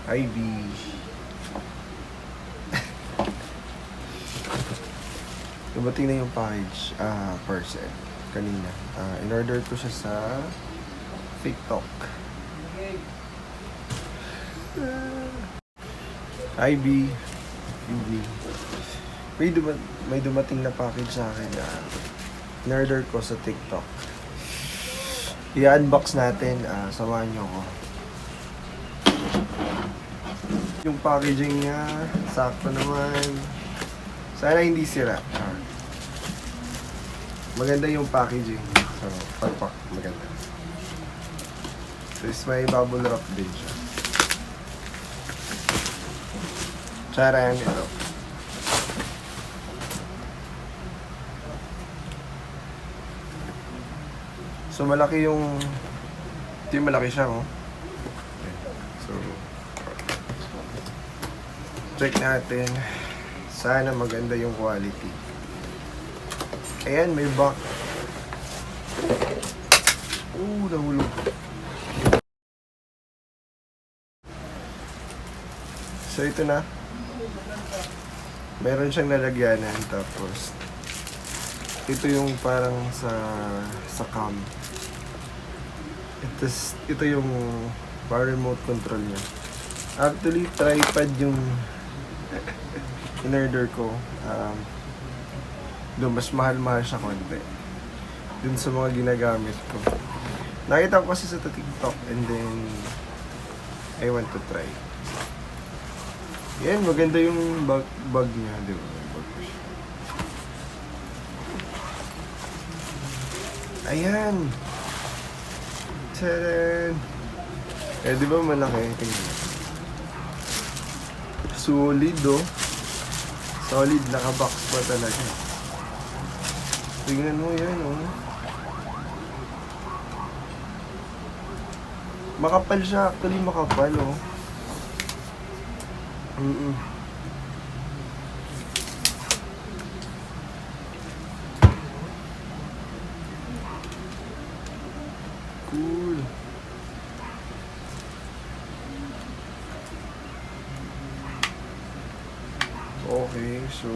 IB. Dumating na yung package, parcel, kanina. In-order ko siya sa TikTok. IB. May dumating na package sa akin na in-order ko sa TikTok. I-unbox natin, samahan nyo ko. Yung packaging niya, sakto naman. Sana hindi sira. Maganda yung packaging. So, pagpak, maganda. So, may bubble wrap din siya. Charan, ito. So, malaki yung... Ito yung malaki siya, oh. So, check natin. Sana maganda yung quality. Ayan, may box. Nahulog. So, ito na. Meron siyang nalagyanan. Tapos, ito yung parang sa cam. Ito yung para remote control niya. Actually, tripod yung in-order ko. Doon, mas mahal-mahal siya konti. Dun sa mga ginagamit ko. Nakita ko kasi sa TikTok and then I want to try. Yan, maganda yung bag niya, di ba? Ayan! Tadaan! Di ba malaki? Tingnan. Solid, oh. Solid, naka-box pa talaga. Tingnan mo yan, oh. Makapal siya. Actually, makapal, oh. Cool. Okay, so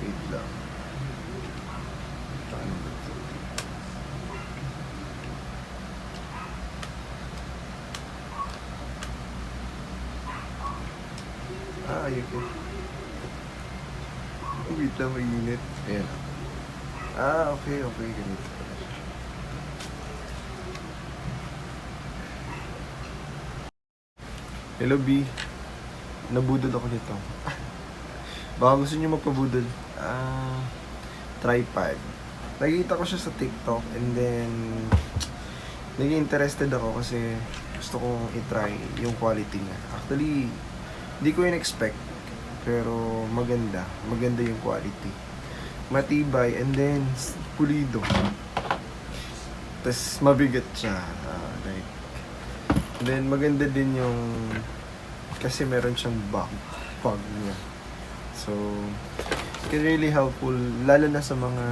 wait lang. Ano ba ito? Okay. Wait lang, mainit. Ayan. Okay, ganito. Hello, B. Nabudol ako nito. Baka gusto nyo magpabudol. Tripod. Nakikita ko siya sa TikTok and then naging interested ako kasi gusto kong i-try yung quality niya. Actually, hindi ko in-expect pero maganda. Maganda yung quality. Matibay and then pulido. Tapos mabigat siya. And then maganda din yung kasi meron siyang bag niya. So, it can really helpful lalo na sa mga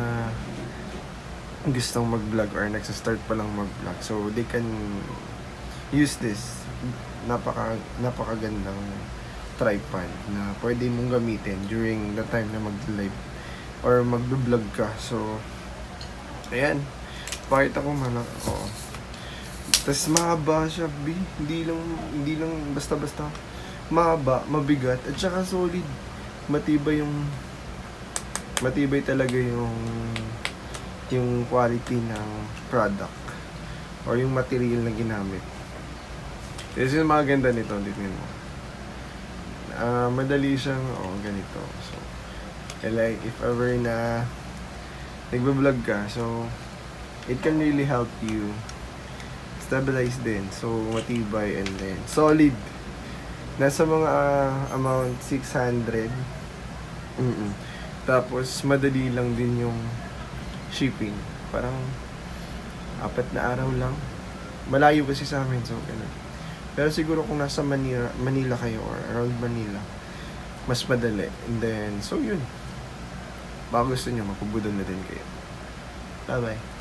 gustong mag-vlog or nagsa-start pa lang mag-vlog. So, they can use this. Napakagandang tripod na pwede mong gamitin during the time na mag-live or mag-vlog ka. So, ayan. Pakita ko man ako. Tapos mahaba siya, B. Hindi lang basta-basta. Mahaba, mabigat, at saka solid. Matibay talaga yung quality ng product or yung material na ginamit. Kasi yung mga ganda nito, tingnan mo. Madali siyang, ganito. So, like, if ever na nagbablog ka, so, it can really help you stabilize din. So, matibay and then solid. Nasa mga amount 600. Tapos, madali lang din yung shipping. Parang 4 na araw lang. Malayo kasi sa amin, so ganun. Pero siguro kung nasa Manila kayo or around Manila, mas madali. And then, so yun. Baka gusto nyo, mapabudol na din kayo. Bye-bye.